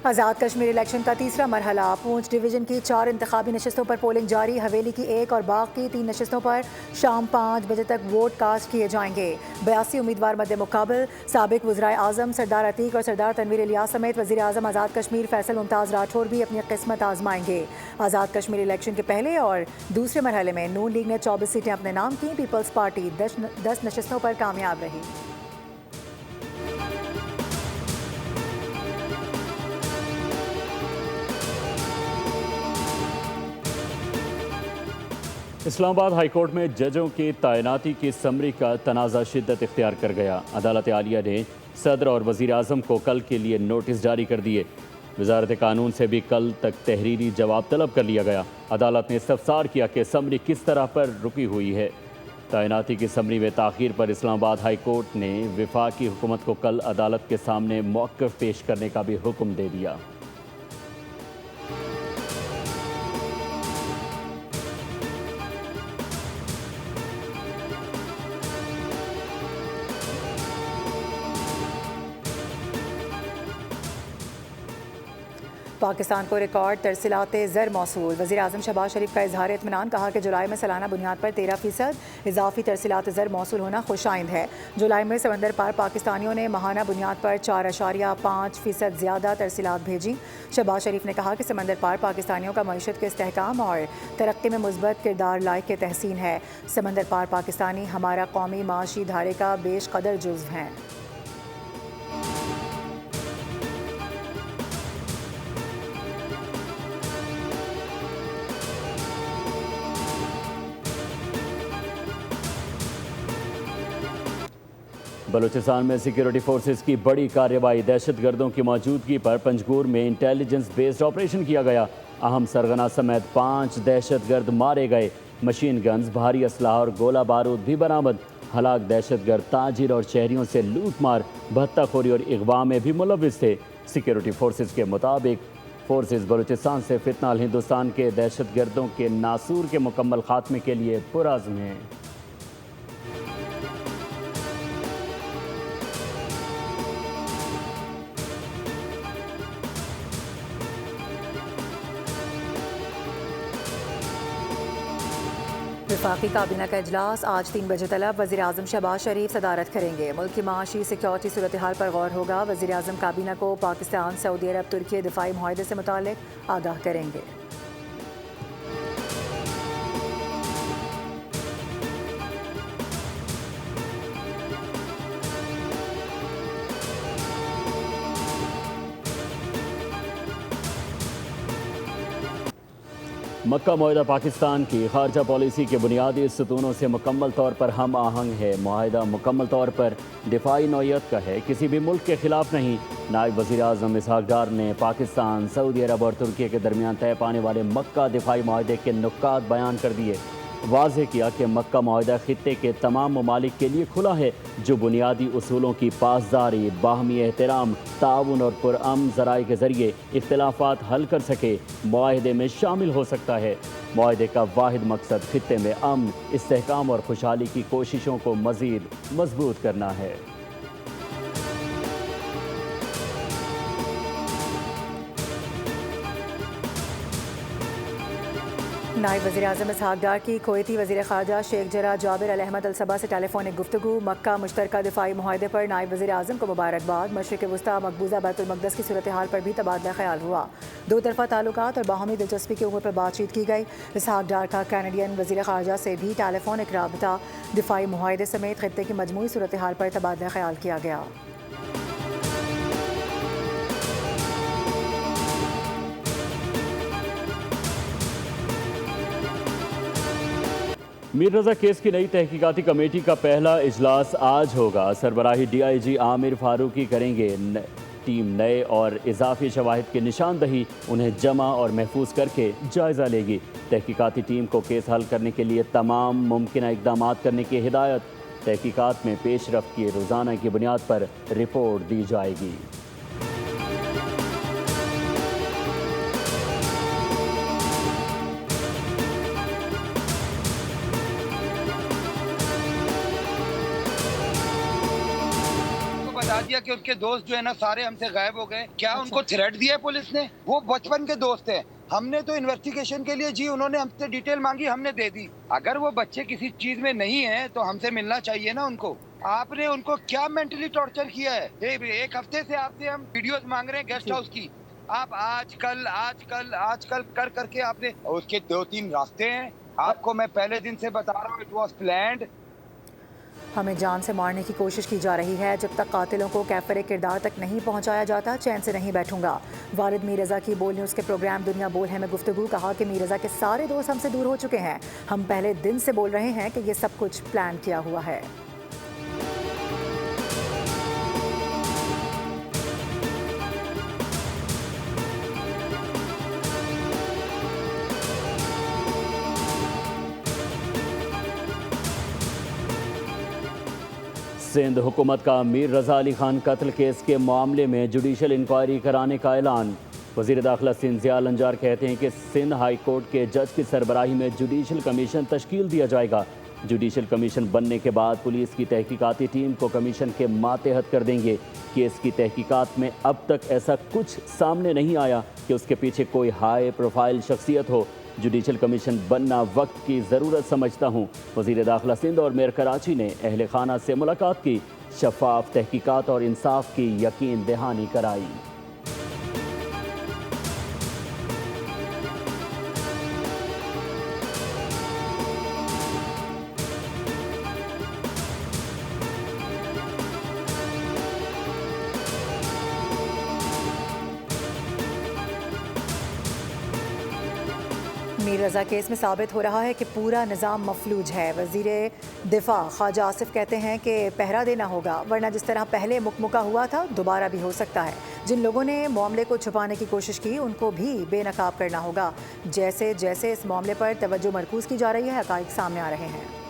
Azad Kashmir election का तीसरा मरहला। पूंछ division की 4 इंतखाबी नशस्तों पर पोलिंग जारी। हवेली की 1 और बाकी 3 नशस्तों पर शाम 5 बजे तक वोट कास्ट किए जाएंगे। 82 उम्मीदवार मद्दे मुकाबल। साबिक वज़राए आज़म सरदार अतीक और सरदार तनवीर इलियास समेत वज़ीर आज़म आज़ाद कश्मीर फैसल मुमताज़ राठौर भी अपनी किस्मत आजमाएंगे। आज़ाद कश्मीर इलेक्शन के पहले और दूसरे मरहले में नून लीग ने 24 सीटें अपने नाम की। पीपल्स पार्टी 10 नशस्तों पर कामयाब रही। इस्लामाबाद हाईकोर्ट में जजों की तैनाती की समरी का तनाज़ा शिद्दत इख्तियार कर गया। अदालत आलिया ने सदर और वज़ीर आज़म को कल के लिए नोटिस जारी कर दिए। वजारत कानून से भी कल तक तहरीरी जवाब तलब कर लिया गया। अदालत ने इस्तफसार किया कि समरी किस तरह पर रुकी हुई है। तैनाती की समरी में ताख़ीर पर इस्लामाबाद हाईकोर्ट ने वफाकी हुकूमत को कल अदालत के सामने मौक़िफ़ पेश करने का भी हुक्म दे दिया। पाकिस्तान को रिकॉर्ड तरसीलात ज़र मौसूल। वज़ीर आज़म शहबाज शरीफ का इजहार इत्मीनान। कहा कि जुलाई में सालाना बुनियाद पर 13% इजाफी तरसीलात ज़र मौसूल होना खुशाइंद है। जुलाई में समंदर पार पाकिस्तानियों ने माहाना बुनियाद पर 4.5% ज़्यादा तरसीलात भेजी। शहबाज शरीफ ने कहा कि समंदर पार पाकिस्तानियों का मईशत के इस्तेहकाम और तरक्की में मुस्बत किरदार लायक के तहसीन है। समंदर पार पाकिस्तानी हमारा कौमी माशी धारे का बेशकदर जुज़्व हैं। बलूचिस्तान में सिक्योरिटी फोर्सेज की बड़ी कार्रवाई। दहशत गर्दों की मौजूदगी पर पंजगूर में इंटेलिजेंस बेस्ड ऑपरेशन किया गया। अहम सरगना समेत 5 दहशत गर्द मारे गए। मशीन गन्स, भारी असलाह और गोला बारूद भी बरामद। हलाक दहशत गर्द ताजिर और शहरियों से लूट मार, भत्ताखोरी और अगवा में भी मुलविस थे। सिक्योरिटी फोर्सेज के मुताबिक फोर्सेज बलूचिस्तान से फितनाल हिंदुस्तान के दहशत गर्दों के नासूर के मुकम्मल खात्मे के लिए पुरज़्म हैं। वफाकी काबीना का इजलास आज 3 बजे तलब। वज़ीर आज़म शहबाज शरीफ सदारत करेंगे। मुल्क की माशी सिक्योरिटी सूरत हाल पर गौर होगा। वज़ीर आज़म काबीना को पाकिस्तान, सऊदी अरब, तुर्की दिफाई मुआहदे से मुताल्लिक आगाह करेंगे। मक्का मुआहदा पाकिस्तान की खारजा पॉलिसी के बुनियादी सतूनों से मुकम्मल तौर पर हम आहंग है। मुआहदा मुकम्मल तौर पर दिफाई नौयत का है, किसी भी मुल्क के खिलाफ नहीं। नायब वज़ीर आज़म इसहाक डार ने पाकिस्तान, सऊदी अरब और तुर्की के दरमियान तय पाने वाले मक्का दिफाई मुआहदे के नुकात बयान कर दिए। वाज़ेह किया कि मक्का मुआहदा खित्ते के तमाम ममालिक के लिए खुला है, जो बुनियादी उसूलों की पासदारी, बाहमी एहतराम, ताउन और पुरअमन ज़राए के ज़रिए इख्तिलाफ़ात हल कर सके, मुआहदे में शामिल हो सकता है। मुआहदे का वाहिद मकसद खित्ते में अमन, इस्तेहकाम और खुशहाली की कोशिशों को मज़ीद मजबूत करना है। नायब वज़ीर आज़म इसहाक डार की कुवैती वज़ीर ख़ारजा शेख जरा जाबिर अल अहमद अल सबा से टेलीफोनिक गुफ्तगू। मक्का मुश्तरका दिफाई मुआहदे पर नायब वज़ीर आज़म को मुबारकबाद। मशरिक़ वस्ता मकबूजा बैतुल मक़दस की सूरत हाल पर भी तबादला ख्याल हुआ। दो तरफ़ा ताल्लुकात और बाहमी दिलचस्पी के उमूर पर बातचीत की गई। इसहाक डार का कैनेडियन वज़ीर ख़ारजा से भी टेलीफोनिक राबता, दिफाई मुआहदे समेत खित्ते की मजमूई सूरत हाल पर तबादला ख्याल किया गया। मीर रज़ा केस की नई तहकीकाती कमेटी का पहला इजलास आज होगा। सरबराही DIG आमिर फारूकी करेंगे। टीम नए और इजाफी शवाहिद की निशानदही, उन्हें जमा और महफूज करके जायज़ा लेगी। तहकीकाती टीम को केस हल करने के लिए तमाम मुमकिन इक़दाम करने की हिदायत। तहकीकात में पेशरफ्त की रोज़ाना की बुनियाद पर रिपोर्ट दी जाएगी। बता दिया कि उनके दोस्त जो है ना सारे हमसे गायब हो गए। क्या उनको थ्रेट दिया है पुलिस ने? वो बचपन के दोस्त है। हमने तो इन्वेस्टिगेशन के लिए जी उन्होंने हमसे डिटेल मांगी, हमने दे दी। अगर वो बच्चे किसी चीज में नहीं है तो हमसे मिलना चाहिए ना उनको। आपने उनको क्या मेंटली टॉर्चर किया है? एक हफ्ते से आपसे हम वीडियोस मांग रहे हैं गेस्ट हाउस की। आप आजकल कर करके आपने उसके 2-3 रास्ते हैं। आपको मैं पहले दिन से बता रहा हूँ, इट वाज प्लान्ड। हमें जान से मारने की कोशिश की जा रही है। जब तक कातिलों को कैफरे किरदार तक नहीं पहुंचाया जाता चैन से नहीं बैठूंगा। वालिद मीर रज़ा की बोल न्यूज़ के प्रोग्राम दुनिया बोल है में गुफ्तगू कहा कि मीर रज़ा के सारे दोस्त हमसे दूर हो चुके हैं। हम पहले दिन से बोल रहे हैं कि ये सब कुछ प्लान किया हुआ है। सिंध हुकूमत का मीर रज़ा अली खान कत्ल केस के मामले में जुडिशल इंक्वायरी कराने का ऐलान। वज़ीर दाखिला सिंध ज़िया लंजार कहते हैं कि सिंध हाई कोर्ट के जज की सरबराही में जुडिशल कमीशन तश्कील दिया जाएगा। जुडिशल कमीशन बनने के बाद पुलिस की तहकीकाती टीम को कमीशन के मातहत कर देंगे। केस की तहकीकात में अब तक ऐसा कुछ सामने नहीं आया कि उसके पीछे कोई हाई प्रोफाइल शख्सियत हो। जुडिशल कमीशन बनना वक्त की ज़रूरत समझता हूँ। वज़ीर दाखिला सिंध और मेयर कराची ने अहले खाना से मुलाकात की, शफाफ तहकीकात और इंसाफ की यकीन दहानी कराई। मीर रज़ा केस में साबित हो रहा है कि पूरा निज़ाम मफलूज है। वज़ीर दिफा ख्वाजा आसिफ कहते हैं कि पहरा देना होगा, वरना जिस तरह पहले मुकमुका हुआ था दोबारा भी हो सकता है। जिन लोगों ने मामले को छुपाने की कोशिश की उनको भी बेनकाब करना होगा। जैसे जैसे इस मामले पर तवज्जो मरकूज़ की जा रही है, हक़ाइक़ सामने आ रहे हैं।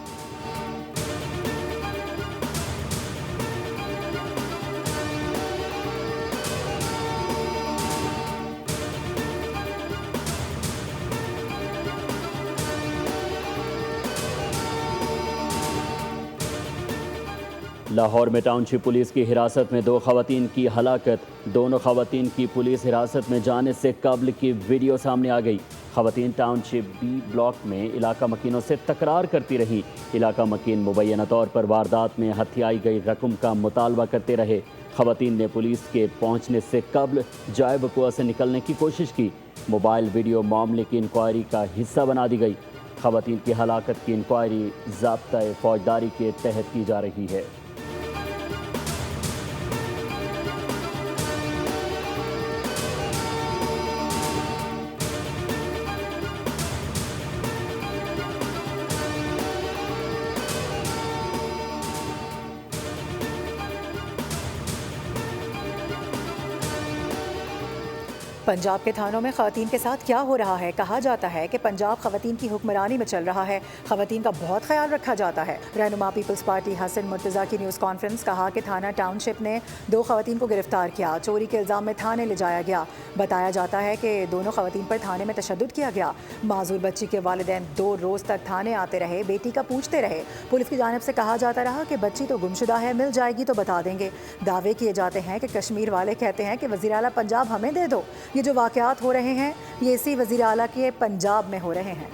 लाहौर में टाउनशिप पुलिस की हिरासत में 2 खवातीन की हलाकत। दोनों खवातीन की पुलिस हिरासत में जाने से कब्ल की वीडियो सामने आ गई। खवातीन टाउनशिप बी ब्लॉक में इलाका मकीनों से तकरार करती रहीं। इलाका मकीन मुबैना तौर पर वारदात में हथियाई गई रकम का मुतालबा करते रहे। खवातीन ने पुलिस के पहुंचने से कब्ल जाए बकुआ से निकलने की कोशिश की। मोबाइल वीडियो मामले की इंक्वायरी का हिस्सा बना दी गई। खवातीन की हलाकत की इंक्वायरी ज़ाब्ता फौजदारी के तहत की जा रही है। पंजाब के थानों में ख़वातीन के साथ क्या हो रहा है? कहा जाता है कि पंजाब ख़वातीन की हुक्मरानी में चल रहा है। ख़वातीन का बहुत ख्याल रखा जाता है। रहनुमा पीपल्स पार्टी हसन मुर्तज़ा की न्यूज़ कॉन्फ्रेंस कहा कि थाना टाउनशिप ने 2 ख़वातीन को गिरफ्तार किया। चोरी के इल्ज़ाम में थाने ले जाया गया। बताया जाता है कि दोनों ख़वातीन पर थाने में तशद्दुद किया गया। माजूर बच्ची के वालिदैन 2 रोज़ तक थाने आते रहे, बेटी का पूछते रहे। पुलिस की जानिब से कहा जाता रहा कि बच्ची तो गुमशुदा है, मिल जाएगी तो बता देंगे। दावे किए जाते हैं कि कश्मीर वाले कहते हैं कि वज़ीर आला पंजाब हमें दे दो। ये जो वाक़यात हो रहे हैं ये इसी वज़ीर आला के पंजाब में हो रहे हैं।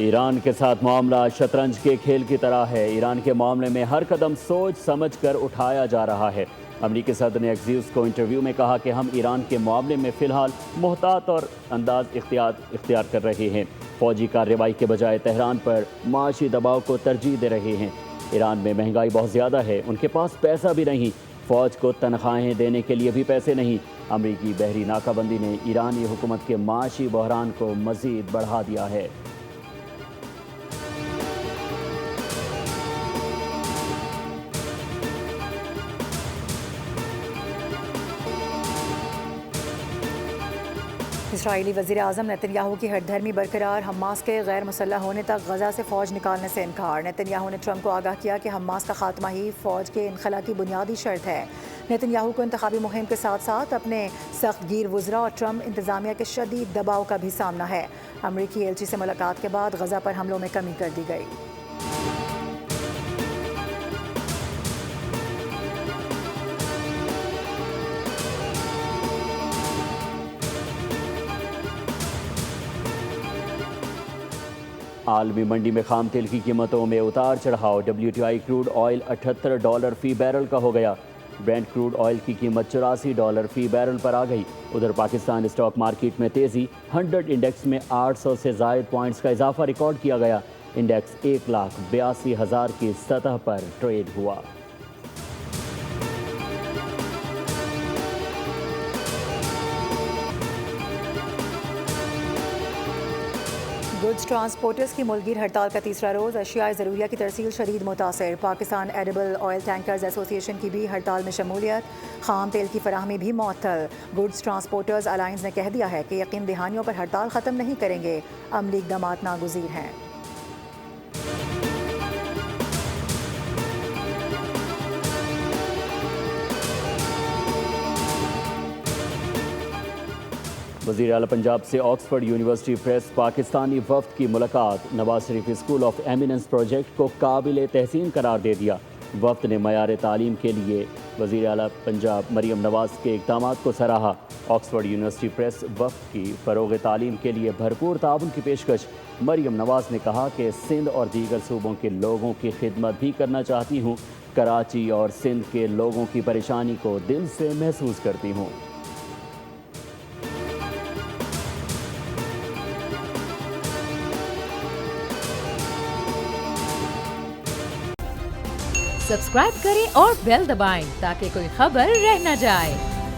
ईरान के साथ मामला शतरंज के खेल की तरह है। ईरान के मामले में हर कदम सोच समझ कर उठाया जा रहा है। अमरीकी सदर ने एक्सियोस को इंटरव्यू में कहा कि हम ईरान के मामले में फ़िलहाल मोहतात और अंदाज इख्तियार कर रहे हैं। फ़ौजी कार्रवाई के बजाय तेहरान पर माशी दबाव को तरजीह दे रहे हैं। ईरान में महंगाई बहुत ज़्यादा है, उनके पास पैसा भी नहीं, फ़ौज को तनख्वाहें देने के लिए भी पैसे नहीं। अमरीकी बहरी नाकाबंदी ने ईरानी हुकूमत के माशी बहरान को मज़ीद बढ़ा दिया है। इसराइली वज़ीर आज़म नेतन्याहू की हठधर्मी बरकरार। हमास के गैर मुसल्लह होने तक गज़ा से फ़ौज निकालने से इनकार। नेतन्याहू ने ट्रंप को आगाह किया कि हमास का खात्मा ही फ़ौज के इनखला की बुनियादी शर्त है। नेतन्याहू को इंतखाबी मुहिम के साथ साथ अपने सख्त गिर वज़रा और ट्रम्प इंतजामिया के शदीद दबाव का भी सामना है। अमरीकी एलची से मुलाकात के बाद गजा पर हमलों में कमी कर दी गई। आलमी मंडी में खाम तेल की कीमतों में उतार चढ़ाव। WTI क्रूड ऑयल $78 फी बैरल का हो गया। ब्रेंट क्रूड ऑयल की कीमत $84 फी बैरल पर आ गई। उधर पाकिस्तान स्टॉक मार्केट में तेज़ी। 100 इंडेक्स में 800 से ज़ायद पॉइंट्स का इजाफा रिकॉर्ड किया गया। इंडेक्स 1,82,000 की सतह पर ट्रेड हुआ। गुड्स ट्रांसपोर्टर्स की मुल्कगीर हड़ताल का तीसरा रोज़। अशियाए ज़रूरिया की तरसील शदीद मुतासर। Pakistan edible oil tankers association की भी हड़ताल में शमूलियत। खाम तेल की फराहमी भी मुअत्तल। गुड्स ट्रांसपोर्टर्स अलायंस ने कह दिया है कि यकीन दहानियों पर हड़ताल ख़त्म नहीं करेंगे। अमली इक़दामात नागुज़ीर हैं। वज़ीर आला पंजाब से ऑक्सफोर्ड यूनिवर्सिटी प्रेस पाकिस्तानी वफ़द की मुलाकात। Nawaz Sharif school of eminence project को काबिल तहसीन करार दे दिया। वफ़द ने मयार तालीम के लिए वज़ीर आला पंजाब मरियम नवाज़ के इक़दामात को सराहा। ऑक्सफोर्ड यूनिवर्सिटी प्रेस वफ़द की फ़रोग़ तालीम के लिए भरपूर ताउन की पेशकश। मरियम नवाज़ ने कहा कि सिंध और दीगर सूबों के लोगों की खिदमत भी करना चाहती हूँ। कराची और सिंध के लोगों की परेशानी को दिल से महसूस करती हूँ। सब्सक्राइब करें और बेल दबाएं ताकि कोई खबर रह न जाए।